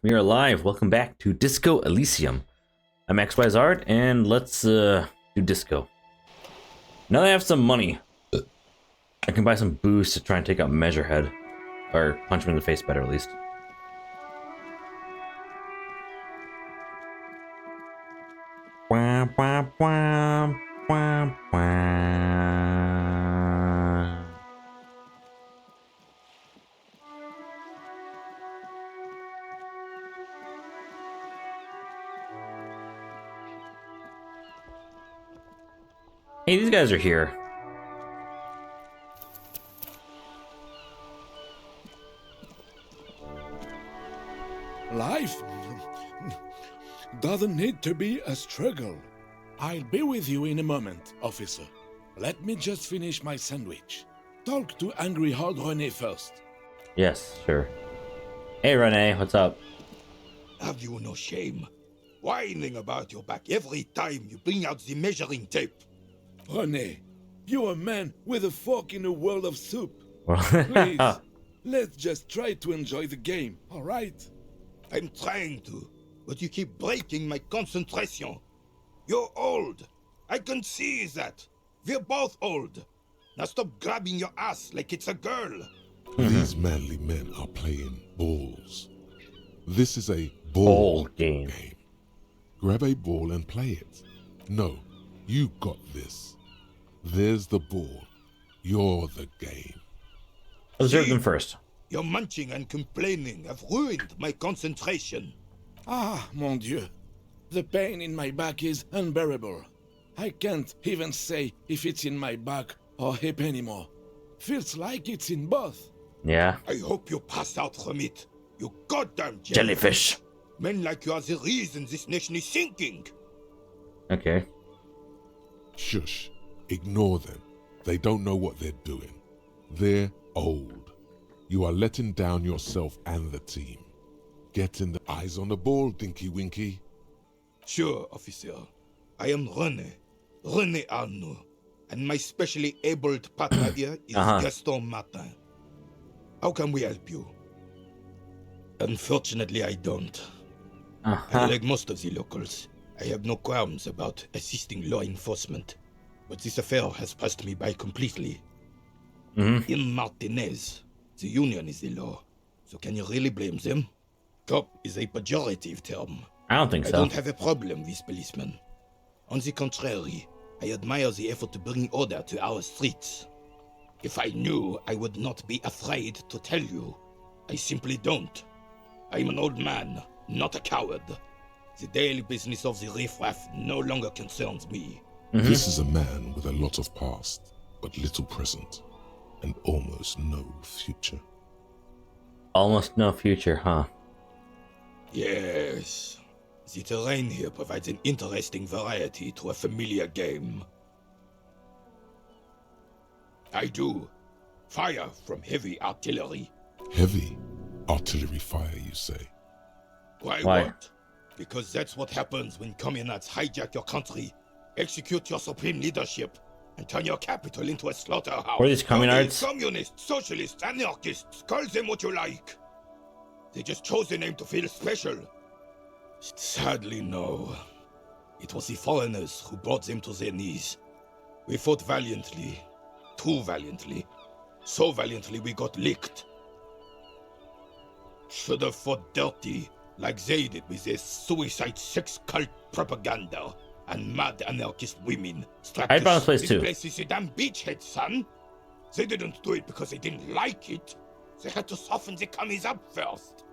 We are live. Welcome back to Disco Elysium. I'm XYZard, and let's do disco. Now that I have some money, I can buy some boost to try and take out Measurehead. Or punch him in the face better, at least. Wah, wah, wah, wah, wah. Hey, these guys are here. Life doesn't need to be a struggle. I'll be with you in a moment, officer. Let me just finish my sandwich. Talk to Angry Hog René first. Yes, sure. Hey, René, what's up? Have you no shame? Whining about your back every time you bring out the measuring tape. René, you're a man with a fork in a world of soup. Well, Please, let's just try to enjoy the game, alright? I'm trying to, but you keep breaking my concentration. You're old. I can see that. We're both old. Now stop grabbing your ass like it's a girl. These manly men are playing balls. This is a Ball ball game. Grab a ball and play it. No, you got this. There's the ball. You're the game. Observe them first. Your munching and complaining have ruined my concentration. Ah, mon Dieu. The pain in my back is unbearable. I can't even say if it's in my back or hip anymore. Feels like it's in both. Yeah. I hope you pass out from it. You goddamn Jellyfish. Men like you are the reason this nation is sinking. Okay. Shush. Ignore them. They don't know what they're doing. They're old. You are letting down yourself and the team. Getting the eyes on the ball, Dinky Winky. Sure, officer. I am René Arnaud, and my specially abled partner here is Gaston Martin. How can we help you? Unfortunately, I don't. And like most of the locals, I have no qualms about assisting law enforcement, but this affair has passed me by completely. In Martinez, the union is the law, so can you really blame them? Cop is a pejorative term. I don't think I so. don't have a problem with policemen. On the contrary, I admire the effort to bring order to our streets. If I knew, I would not be afraid to tell you. I simply don't. I'm an old man, not a coward. The daily business of the riffraff no longer concerns me. This is a man with a lot of past, but little present, and almost no future. Almost no future, huh? Yes. The terrain here provides an interesting variety to a familiar game. I do. Fire from heavy artillery. Heavy artillery fire, you say? Why Why? what? Because that's what happens when communists hijack your country, execute your supreme leadership, and turn your capital into a slaughterhouse. What are these communards? Communists, socialists, anarchists, call them what you like. They just chose a name to feel special. Sadly, no. It was the foreigners who brought them to their knees. We fought valiantly. Too valiantly. So valiantly we got licked. Should have fought dirty, like they did with their suicide sex cult propaganda and mad anarchist women strapped I'd bounce place too. This place is a damn beachhead, son. They didn't do it because they didn't like it. They had to soften the commies up first.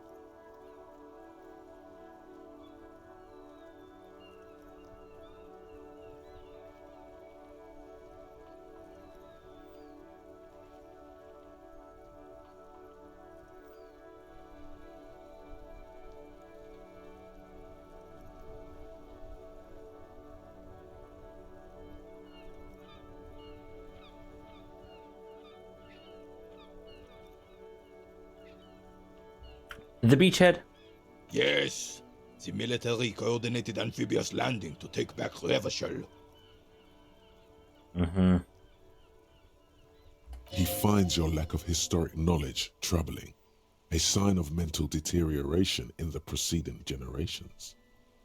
The beachhead? Yes, the military coordinated amphibious landing to take back Revachol. He finds your lack of historic knowledge troubling, a sign of mental deterioration in the preceding generations.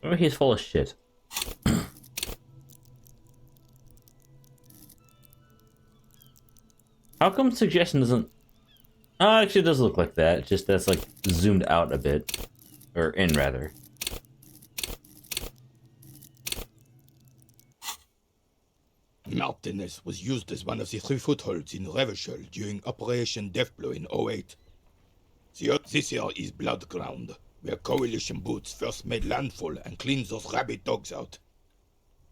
Maybe he's full of shit. How come suggestion doesn't... Oh, actually it does look like that. It's just that's like zoomed out a bit. Or in, rather. Martinez was used as one of the 3 footholds in Revachol during Operation Deathblow in 08. This here is Blood Ground, where Coalition boots first made landfall and cleaned those rabid dogs out.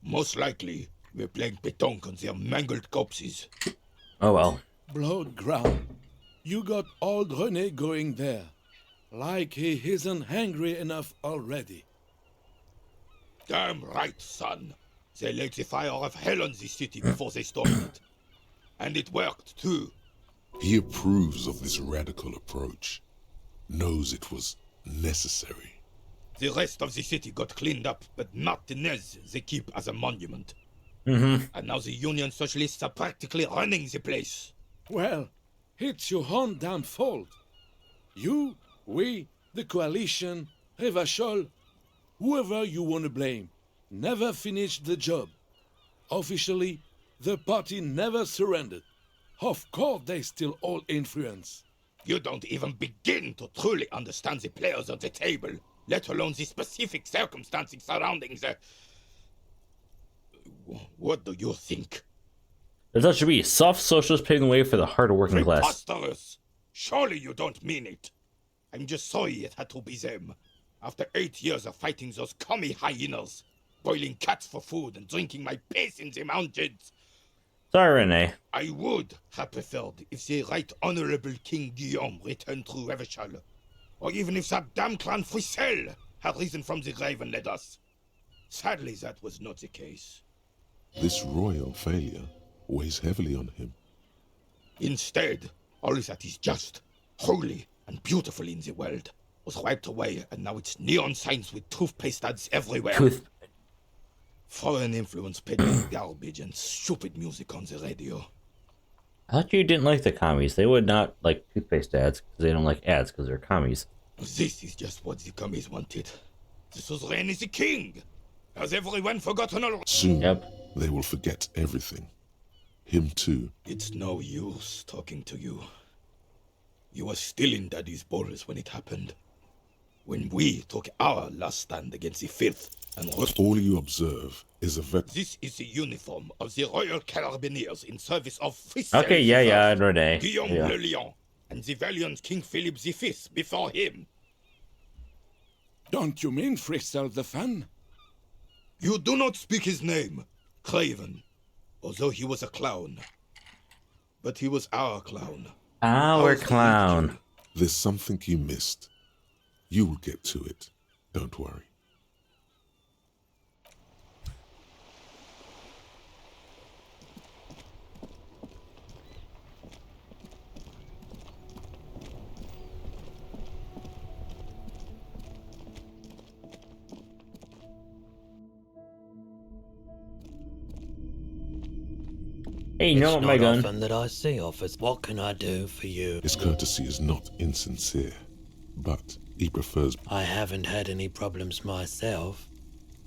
Most likely, we're playing pétanque on their mangled corpses. Oh well. Blood ground. You got old René going there. Like he isn't hungry enough already. Damn right, son. They laid the fire of hell on the city before they stormed it. And it worked, too. He approves of this radical approach, knows it was necessary. The rest of the city got cleaned up, but Martinez they keep as a monument. Mm-hmm. And now the Union Socialists are practically running the place. Well, it's your own damn fault. You, we, the coalition, Revachol, whoever you want to blame, never finished the job. Officially, the party never surrendered. Of course they still hold influence. You don't even begin to truly understand the players on the table, let alone the specific circumstances surrounding the... What do you think? That should be soft socialists paving the way for the harder working class. Preposterous! Surely you don't mean it. I'm just sorry it had to be them. After 8 years of fighting those commie hyenas, boiling cats for food and drinking my piss in the mountains, Sorry, René. I would have preferred if the Right Honorable King Guillaume returned through Revachol, or even if that damn clan Frisel had risen from the grave and led us. Sadly, that was not the case. This royal failure weighs heavily on him. Instead, all that is just, holy, and beautiful in the world was wiped away, and now it's neon signs with toothpaste ads everywhere. Foreign influence peddling garbage and stupid music on the radio. I thought you didn't like the commies. They would not like toothpaste ads because they don't like ads because they're commies. This is just what the commies wanted. This was reign as the king. Has everyone forgotten already? Soon, Yep. they will forget everything. Him too. It's no use talking to you. You were still in Daddy's balls when it happened. When we took our last stand against the filth and All you observe is a This is the uniform of the Royal Carabineers in service of Okay, yeah, René. Guillaume Yeah. le Lion, and the valiant King Philip V before him. Don't you mean Frisel the fan? You do not speak his name, Craven, although he was a clown. But he was our clown. Our clown. There's something you missed. You will get to it. Don't worry. Hey, you know what, It's my not gun? often that I see offers. What can I do for you? His courtesy is not insincere, but he prefers I haven't had any problems myself,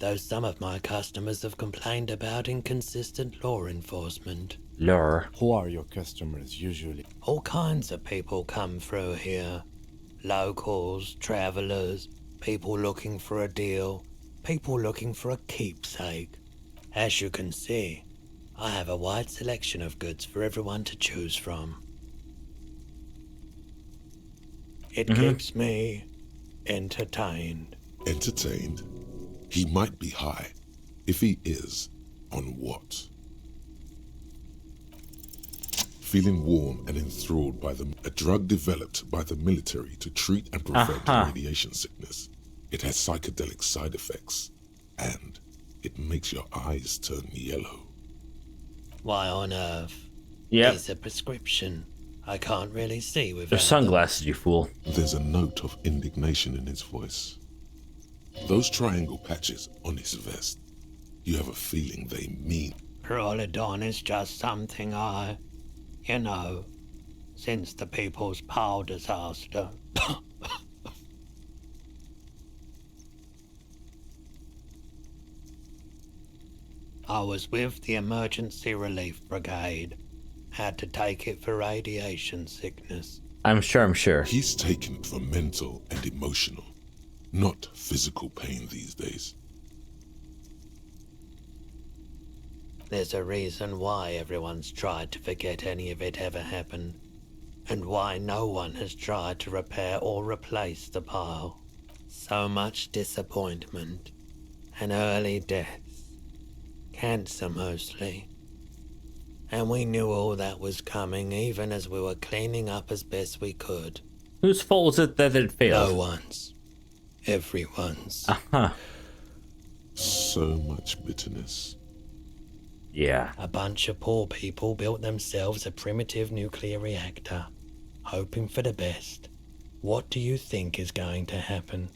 though some of my customers have complained about inconsistent law enforcement. Lure. Who are your customers usually? All kinds of people come through here. Locals, travelers, people looking for a deal, people looking for a keepsake. As you can see, I have a wide selection of goods for everyone to choose from. It keeps me entertained. entertained. He might be high. If he is, on what? Feeling warm and enthralled by a drug developed by the military to treat and prevent radiation sickness. It has psychedelic side effects, and it makes your eyes turn yellow. Why on earth? Yep. It's a prescription. I can't really see without They're sunglasses, you fool. There's a note of indignation in his voice. Those triangle patches on his vest, you have a feeling they mean. Prolodon is just something I, since the People's Power disaster. I was with the Emergency Relief Brigade. Had to take it for radiation sickness. I'm sure. He's taken it for mental and emotional, not physical pain these days. There's a reason why everyone's tried to forget any of it ever happened, and why no one has tried to repair or replace the pile. So much disappointment, and early deaths. Cancer mostly. And we knew all that was coming even as we were cleaning up as best we could. Whose fault was it that it failed? No one's. Everyone's. Uh-huh. So much bitterness. Yeah. A bunch of poor people built themselves a primitive nuclear reactor, hoping for the best. What do you think is going to happen?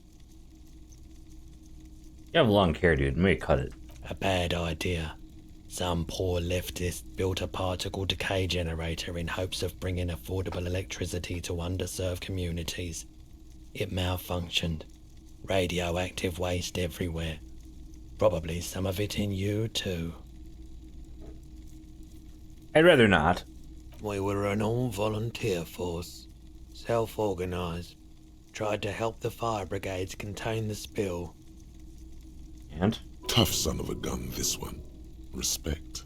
You have long hair, dude. Maybe cut it. A bad idea. Some poor leftist built a particle decay generator in hopes of bringing affordable electricity to underserved communities. It malfunctioned. Radioactive waste everywhere. Probably some of it in you too. I'd rather not. We were an all-volunteer force. Self-organized. Tried to help the fire brigades contain the spill. And? Tough son of a gun, this one. Respect.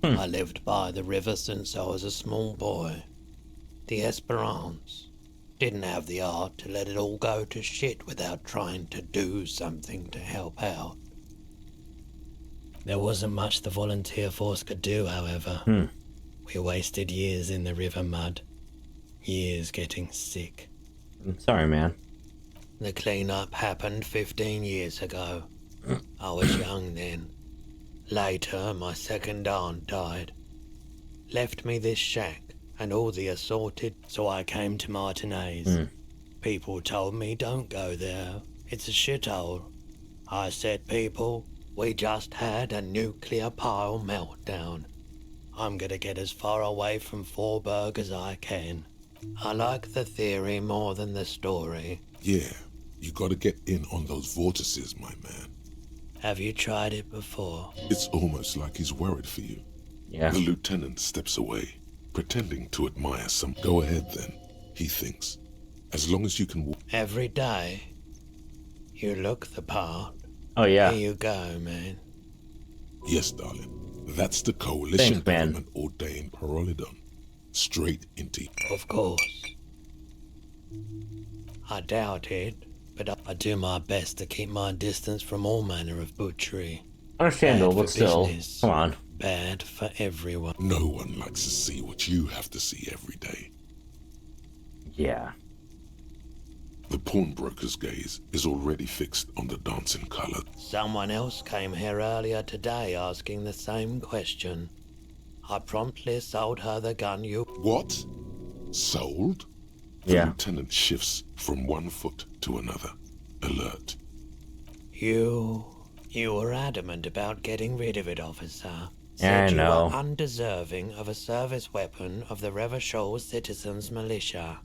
I lived by the river since I was a small boy. The Esperance. Didn't have the art to let it all go to shit without trying to do something to help out. There wasn't much the volunteer force could do, however. We wasted years in the river mud. Years getting sick. I'm sorry, man. The cleanup happened 15 years ago. I was young then. Later, my second aunt died. Left me this shack and all the assorted, so I came to Martinez. People told me don't go there. It's a shithole. I said, people, we just had a nuclear pile meltdown. I'm gonna get as far away from Forberg as I can. I like the theory more than the story. Yeah, you gotta get in on those vortices, my man. Have you tried it before? It's almost like he's worried for you. Yeah. The lieutenant steps away, pretending to admire some. Go ahead then, he thinks. As long as you can walk. Every day. You look the part. Oh, yeah. Here you go, man. Yes, darling. That's the coalition Thanks, man. government ordained Parolidon. Straight into. Of course. I doubt it, but I do my best to keep my distance from all manner of butchery. Understandable, Bad but for still. business. Come on. Bad for everyone. No one likes to see what you have to see every day. Yeah. The pawnbroker's gaze is already fixed on the dancing color. Someone else came here earlier today asking the same question. I promptly sold her the gun you... What? Sold? The Yeah. lieutenant shifts from one foot to another, alert. You were adamant about getting rid of it, officer. Yeah, I Said you know. were undeserving of a service weapon of the Revachol Citizens Militia.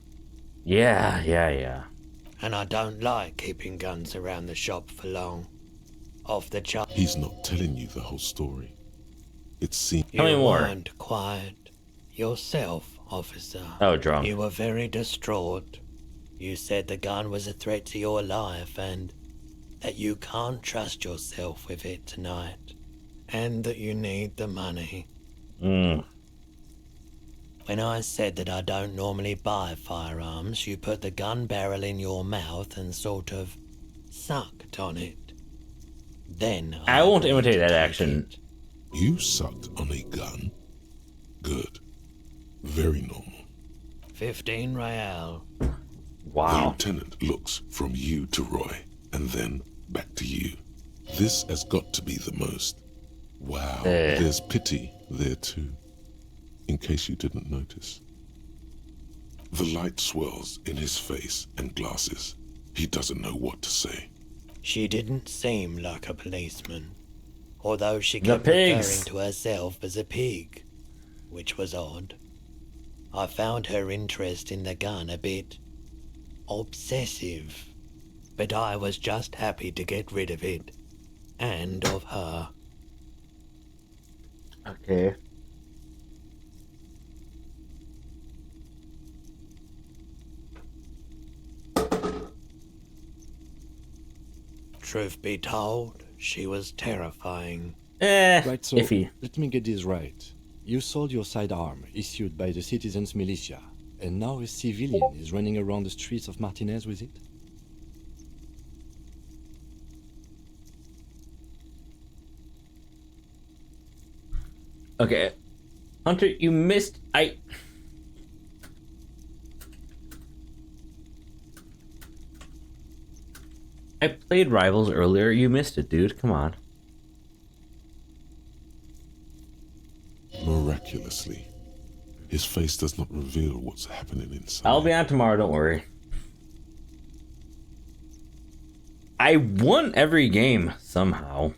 Yeah. And I don't like keeping guns around the shop for long. Off the chart. He's not telling you the whole story. It seems. Tell me You more. weren't quiet. Yourself, officer. Oh, drunk. You were very distraught. You said the gun was a threat to your life and that you can't trust yourself with it tonight. And that you need the money. When I said that I don't normally buy firearms, you put the gun barrel in your mouth and sort of sucked on it. Then I won't agreed imitate to that take action. it. You sucked on a gun? Good. Very normal. 15 real. The Wow. lieutenant looks from you to Roy, and then back to you. This has got to be the most. Wow, there's pity there too, in case you didn't notice. The light swirls in his face and glasses. He doesn't know what to say. She didn't seem like a policeman, although she The kept pigs. referring to herself as a pig, which was odd. I found her interest in the gun a bit obsessive, but I was just happy to get rid of it. And of her. Okay. Truth be told, she was terrifying. Right, so iffy. let me get this right. You sold your sidearm, issued by the citizens' militia, and now a civilian is running around the streets of Martinez with it? Okay. Hunter, you missed. I played Rivals earlier. You missed it, dude. Come on. Miraculously, his face does not reveal what's happening inside. I'll be on tomorrow, don't worry. I won every game somehow.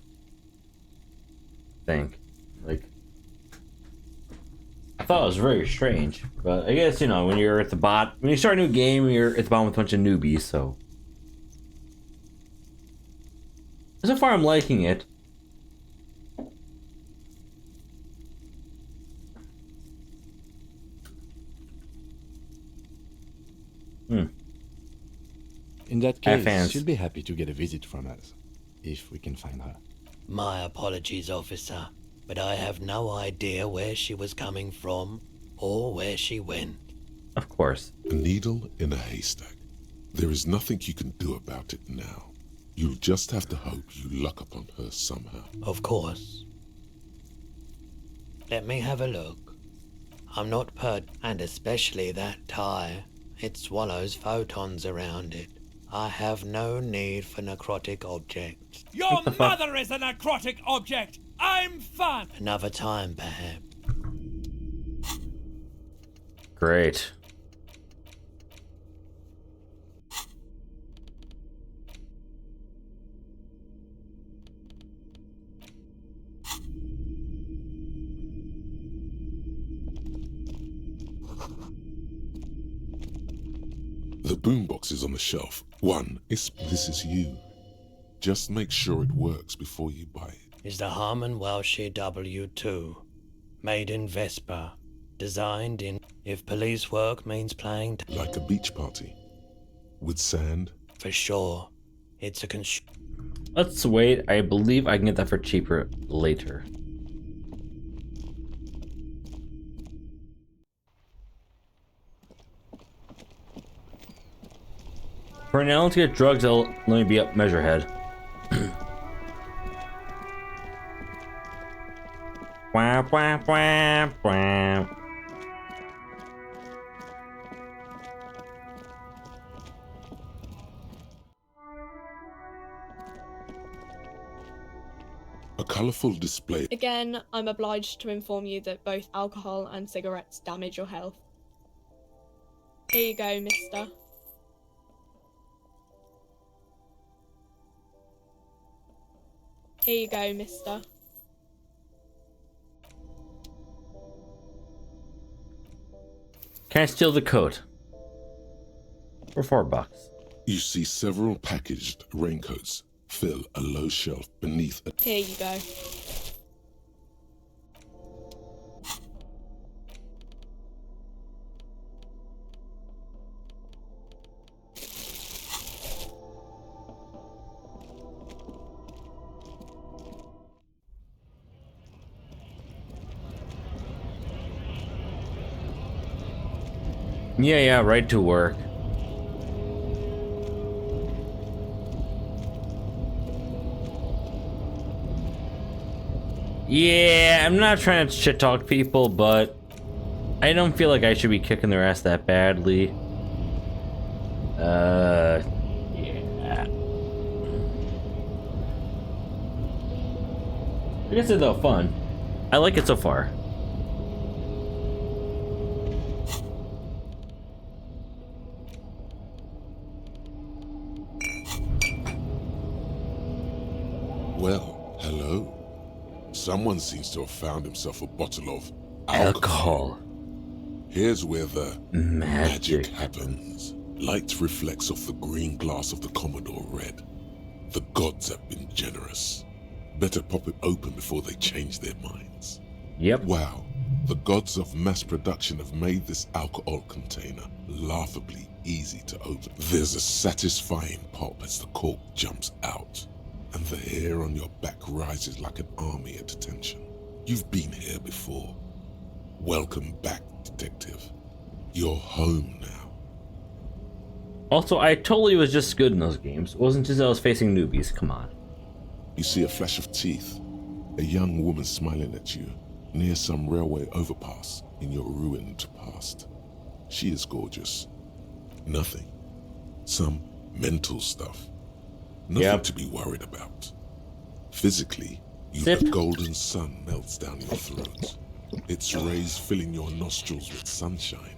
I think. Like, I thought it was very strange. But I guess, you know, when you're at the bot, when you start a new game, you're at the bottom with a bunch of newbies, so. So far, I'm liking it. In that I have case, fans. she'll be happy to get a visit from us, if we can find her. My apologies, officer, but I have no idea where she was coming from or where she went. Of course. A needle in a haystack. There is nothing you can do about it now. You'll just have to hope you luck upon her somehow. Of course. Let me have a look. I'm not and especially that tie. It swallows photons around it. I have no need for necrotic objects. Your mother is a necrotic object! I'm fun! Another time, perhaps. Great. The boombox is on the shelf. This is you. Just make sure it works before you buy it. Is the Harman Welshie W2. Made in Vespa. Designed in... If police work means playing... Like a beach party. With sand. For sure. It's a Let's wait. I believe I can get that for cheaper later. For now, let's get drugs. Let me be up Measurehead. Wah, wah, wah, wah. A colorful display. Again, I'm obliged to inform you that both alcohol and cigarettes damage your health. Here you go, mister. Here you go, mister. Can I steal the coat? For $4. You see several packaged raincoats fill a low shelf beneath a... Here you go. Yeah, right to work. Yeah, I'm not trying to shit talk people, but I don't feel like I should be kicking their ass that badly. Yeah. I guess it's though fun. I like it so far. Well, hello. Someone seems to have found himself a bottle of Alcohol. Here's where the Magic. happens. Light reflects off the green glass of the Commodore Red. The gods have been generous. Better pop it open before they change their minds. Yep. Wow, the gods of mass production have made this alcohol container laughably easy to open. There's a satisfying pop as the cork jumps out, and the hair on your back rises like an army at attention. You've been here before. Welcome back, detective. You're home now. Also, I totally was just good in those games. It wasn't just I was facing newbies. Come on. You see a flash of teeth, a young woman smiling at you near some railway overpass in your ruined past. She is gorgeous. Nothing. Some mental stuff. Nothing to be worried about. Physically, the golden sun melts down your throat. Its rays filling your nostrils with sunshine.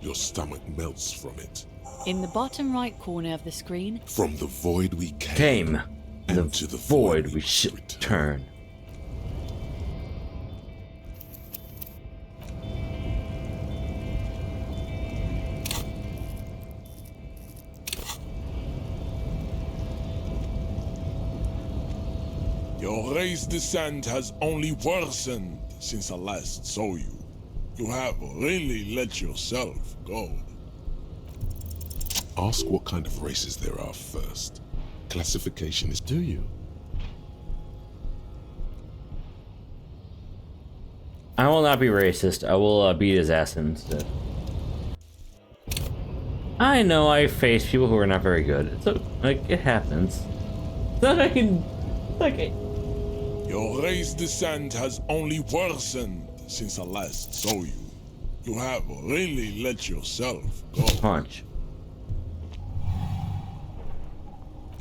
Your stomach melts from it. In the bottom right corner of the screen, From the void we came, and to the void we must should return. return. Your raised descent has only worsened since I last saw you. You have really let yourself go. Ask what kind of races there are first. Classification is... Do you? I will not be racist. I will beat his ass instead. I know I face people who are not very good. So like it happens. It's not like I can like Your raised descent has only worsened since I last saw you. You have really let yourself go. punch.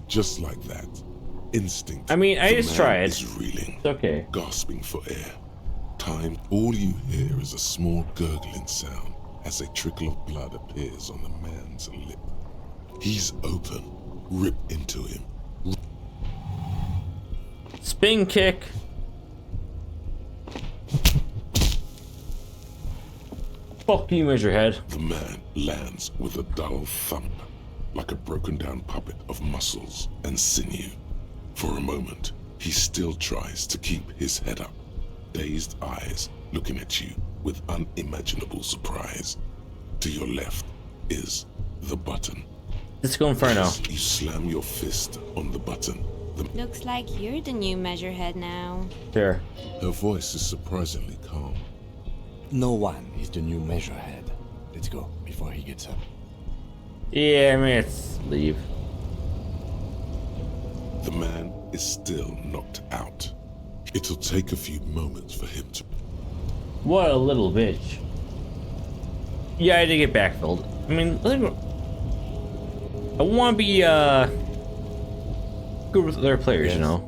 Just like that. Instinct. I mean, I The just man tried. is reeling, It's okay. gasping for air. Time, all you hear is a small gurgling sound as a trickle of blood appears on the man's lip. He's open. Rip into him. Spin kick. Fuck you, Measurehead. The man lands with a dull thump, like a broken down puppet of muscles and sinew. For a moment, he still tries to keep his head up, dazed eyes looking at you with unimaginable surprise. To your left is the button. Disco Inferno. As you slam your fist on the button, Looks like you're the new Measurehead now. Sure. her voice is surprisingly calm. No one is the new Measurehead. Let's go before he gets up. Yeah, I mean, let's leave. The man is still knocked out. It'll take a few moments for him to... What a little bitch. Yeah, I did get backfilled. I mean, I want to be good with other players, you know.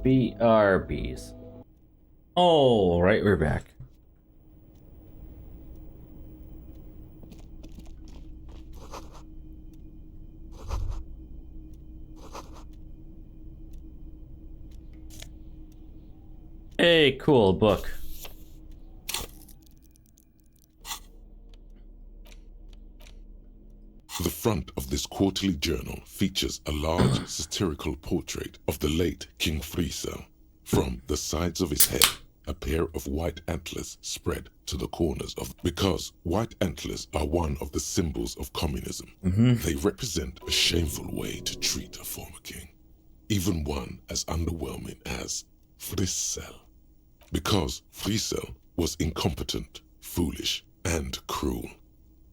BRBs. Oh, right, we're back. Hey, cool book. The front of this quarterly journal features a large satirical portrait of the late King Friesel. From the sides of his head, a pair of white antlers spread to the corners of... Because white antlers are one of the symbols of communism. They represent a shameful way to treat a former king. Even one as underwhelming as Friesel. Because Friesel was incompetent, foolish, and cruel.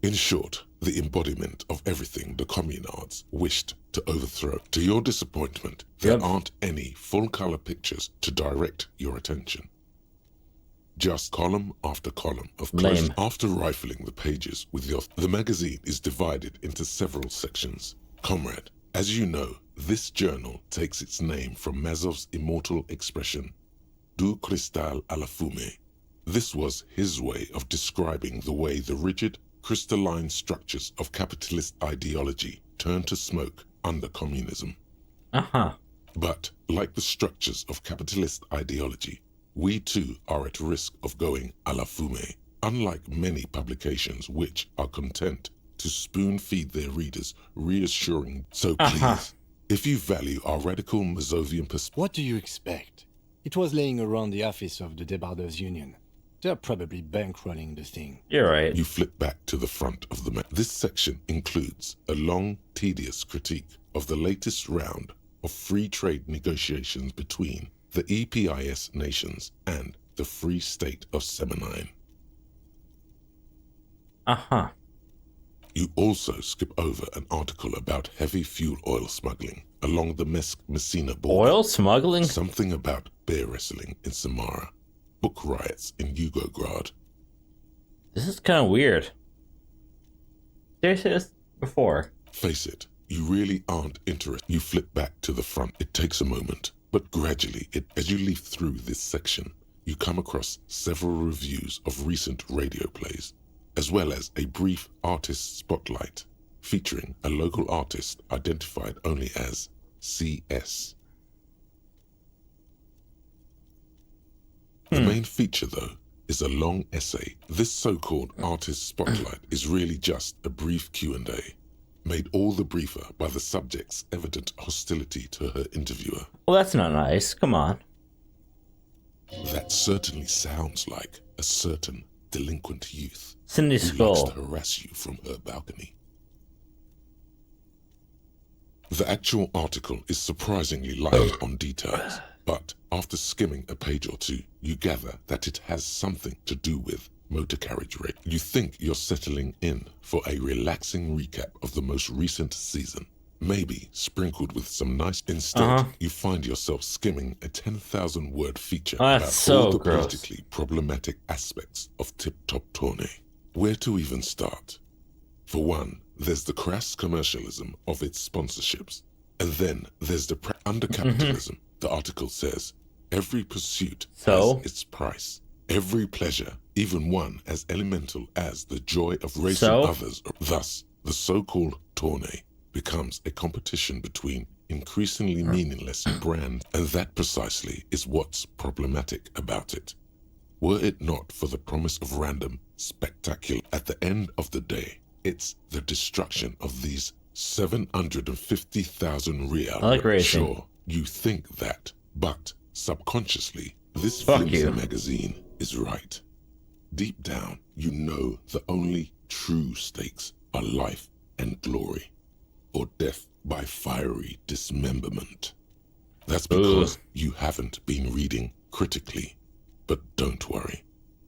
In short, the embodiment of everything the communards wished to overthrow. To your disappointment, there aren't any full-color pictures to direct your attention. Just column after column of close. After rifling the pages with the magazine is divided into several sections. Comrade, as you know, this journal takes its name from Mazov's immortal expression, Du cristal à la fumée. This was his way of describing the way the rigid, crystalline structures of capitalist ideology turn to smoke under communism. But, like the structures of capitalist ideology, we too are at risk of going à la fumée, unlike many publications which are content to spoon-feed their readers reassuring. So please, if you value our radical Mazovian perspective... What do you expect? It was laying around the office of the Debarders Union. They're probably bankrolling the thing. You're right. You flip back to the front of the map. This section includes a long, tedious critique of the latest round of free trade negotiations between the EPIS nations and the Free State of Semenine. You also skip over an article about heavy fuel oil smuggling along the Messina border. Oil smuggling? Something about bear wrestling in Samara. Book riots in Yugograd. This is kind of weird. Did I say this before? Face it, you really aren't interested. You flip back to the front. It takes a moment, but gradually, as you leaf through this section, you come across several reviews of recent radio plays, as well as a brief artist spotlight featuring a local artist identified only as CS. The main feature, though, is a long essay. This so-called artist spotlight is really just a brief Q&A, made all the briefer by the subject's evident hostility to her interviewer. Well, that's not nice. Come on. That certainly sounds like a certain delinquent youth Cindy who Skull. likes to harass you from her balcony. The actual article is surprisingly light on details, but after skimming a page or two, you gather that it has something to do with motor carriage rate. You think you're settling in for a relaxing recap of the most recent season, maybe sprinkled with some nice... Instead, you find yourself skimming a 10,000-word feature about all the politically problematic aspects of Tip Top Tourney. Where to even start? For one, there's the crass commercialism of its sponsorships, and then there's the under capitalism. The article says, every pursuit has its price. Every pleasure, even one as elemental as the joy of racing others. Thus, the so-called tourney becomes a competition between increasingly meaningless brands, and that precisely is what's problematic about it. Were it not for the promise of random, spectacular, at the end of the day, it's the destruction of these 750,000 real. I like racing. Sure, you think that, but subconsciously, this flimsy magazine is right. Deep down, you know the only true stakes are life and glory, or death by fiery dismemberment. That's because you haven't been reading critically. But don't worry.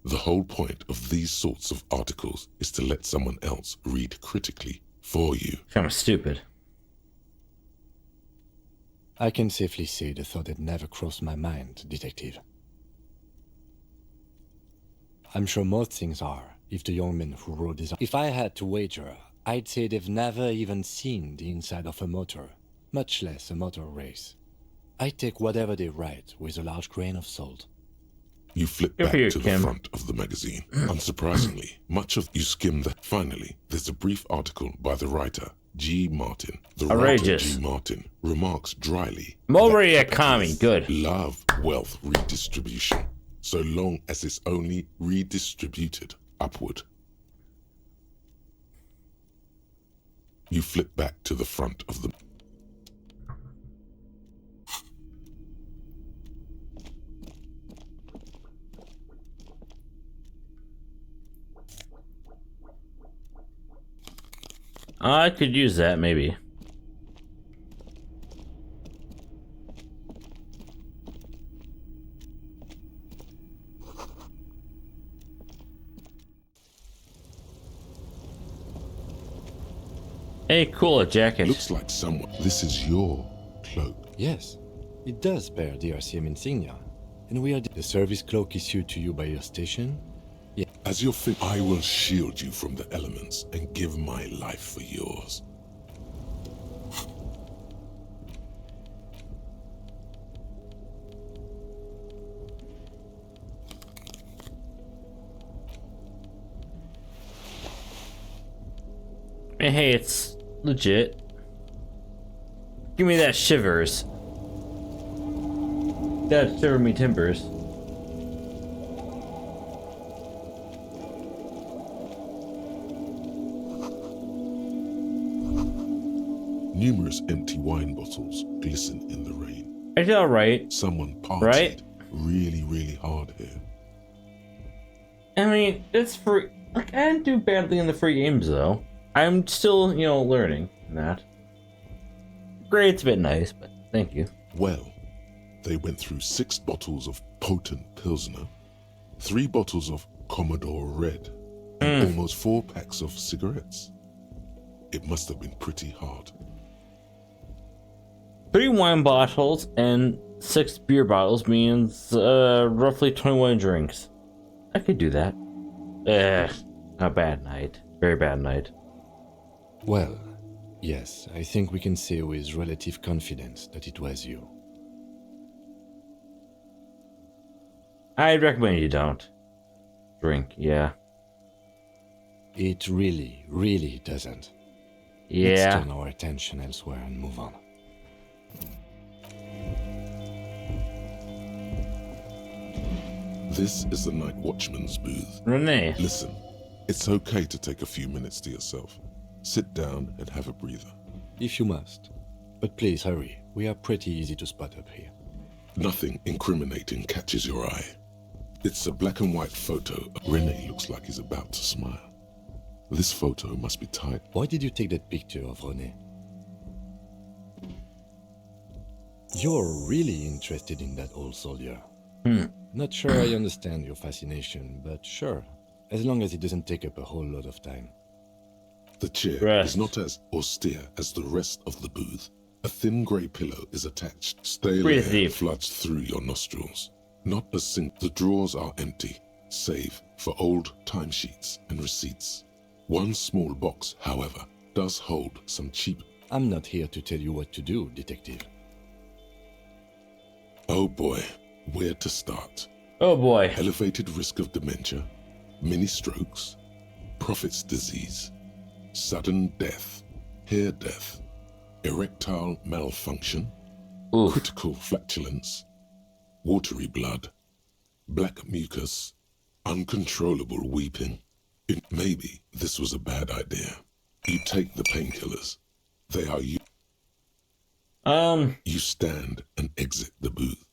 The whole point of these sorts of articles is to let someone else read critically for you. Kind of stupid. I can safely say the thought had never crossed my mind, Detective. I'm sure most things are, if the young men who wrote this... If I had to wager, I'd say they've never even seen the inside of a motor, much less a motor race. I take whatever they write with a large grain of salt. You flip back to the front of the magazine. Unsurprisingly, much of you skim the... Finally, there's a brief article by the writer, G. Martin. The writer, G. Martin, remarks dryly... Mulberry economy, good. Love wealth redistribution, so long as it's only redistributed upward. You flip back to the front of the... I could use that, maybe. Hey, cool, a jacket. Looks like someone... This is your cloak. Yes, it does bear the RCM insignia. And we are the service cloak issued to you by your station. Yeah. As your I will shield you from the elements and give my life for yours. Hey, it's legit. Give me that shivers. That serve me timbers. Numerous empty wine bottles glisten in the rain. I feel alright. Someone partied Right? really, really hard here. I mean, it's free. Like, I didn't do badly in the free games, though. I'm still, you know, learning that. Great, it's a bit nice, but thank you. Well, they went through 6 bottles of potent Pilsner, 3 bottles of Commodore Red, and almost 4 packs of cigarettes. It must have been pretty hard. 3 wine bottles and 6 beer bottles means roughly 21 drinks. I could do that. A bad night. Very bad night. Well, yes, I think we can say with relative confidence that it was you. I'd recommend you don't drink, yeah. It really, really doesn't. Let's Yeah. turn our attention elsewhere and move on. This is the night watchman's booth. Renee. Listen, it's okay to take a few minutes to yourself. Sit down and have a breather. If you must. But please hurry. We are pretty easy to spot up here. Nothing incriminating catches your eye. It's a black and white photo. Rene looks like he's about to smile. This photo must be tight. Why did you take that picture of René? You're really interested in that old soldier. Not sure I understand your fascination, but sure. As long as it doesn't take up a whole lot of time. The chair Rest. is not as austere as the rest of the booth. A thin grey pillow is attached. Stale Breathe air deep. floods through your nostrils. Not a sink. The drawers are empty, save for old timesheets and receipts. One small box, however, does hold some cheap... I'm not here to tell you what to do, detective. Oh boy, where to start? Oh boy. Elevated risk of dementia, mini strokes, prophet's disease, sudden death, hair death, erectile malfunction, Oof. critical flatulence, watery blood, black mucus, uncontrollable weeping. Maybe this was a bad idea. You take the painkillers. They are you. You stand and exit the booth.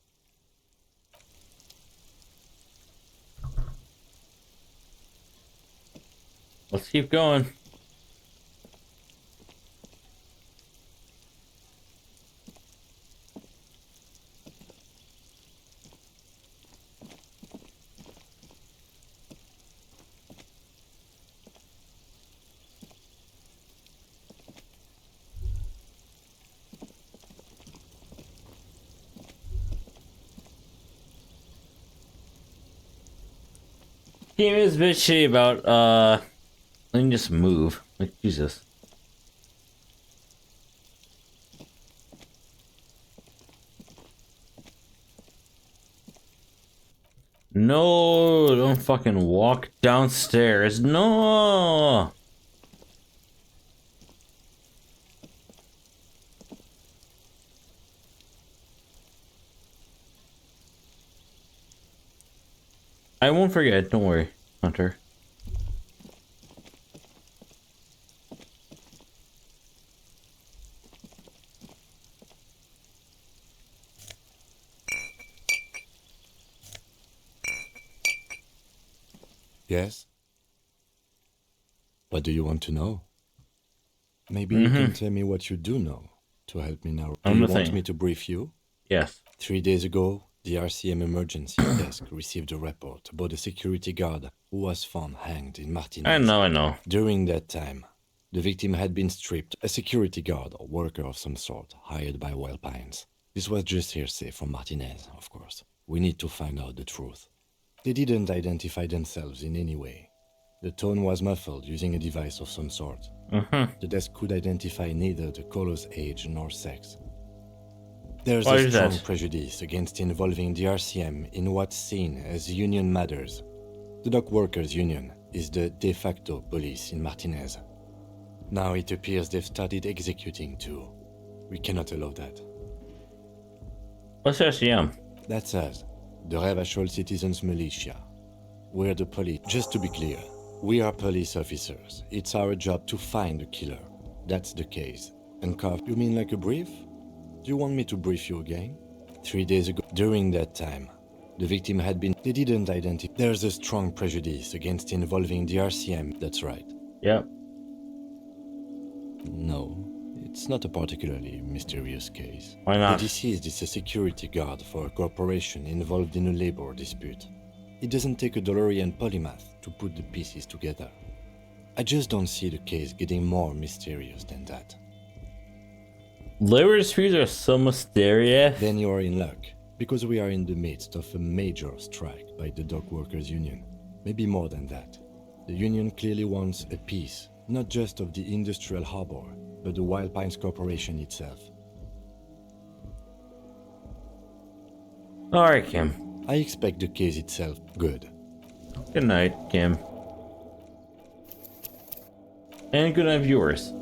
Let's keep going. Game is a bit shitty about let me just move. Like Jesus. No, don't fucking walk downstairs. No. I won't forget, don't worry, Hunter. Yes? What do you want to know? Maybe you can tell me what you do know to help me now. Do you want me to brief you? Yes. 3 days ago, the RCM emergency desk received a report about a security guard who was found hanged in Martinez. I know. During that time, the victim had been stripped, a security guard or worker of some sort, hired by Wild Pines. This was just hearsay from Martinez, of course. We need to find out the truth. They didn't identify themselves in any way. The tone was muffled using a device of some sort. The desk could identify neither the caller's age nor sex. There's Why a is strong that? prejudice against involving the RCM in what's seen as union matters. The dock workers' union is the de facto police in Martinez. Now it appears they've started executing too. We cannot allow that. What's RCM? That's us, the Revachol Citizens Militia. We're the police. Just to be clear, we are police officers. It's our job to find the killer. That's the case. Uncuff, you mean like a brief? Do you want me to brief you again? 3 days ago, during that time, the victim had been... They didn't identify... There's a strong prejudice against involving the RCM, that's right. Yep. No, it's not a particularly mysterious case. Why not? The deceased is a security guard for a corporation involved in a labor dispute. It doesn't take a DeLorean polymath to put the pieces together. I just don't see the case getting more mysterious than that. Labor disputes are so mysterious. Then you're in luck, because we are in the midst of a major strike by the dock workers union. Maybe more than that. The union clearly wants a piece, not just of the industrial harbor, but the Wild Pines Corporation itself. Alright, Kim. I expect the case itself good. Good night, Kim. And good night, viewers.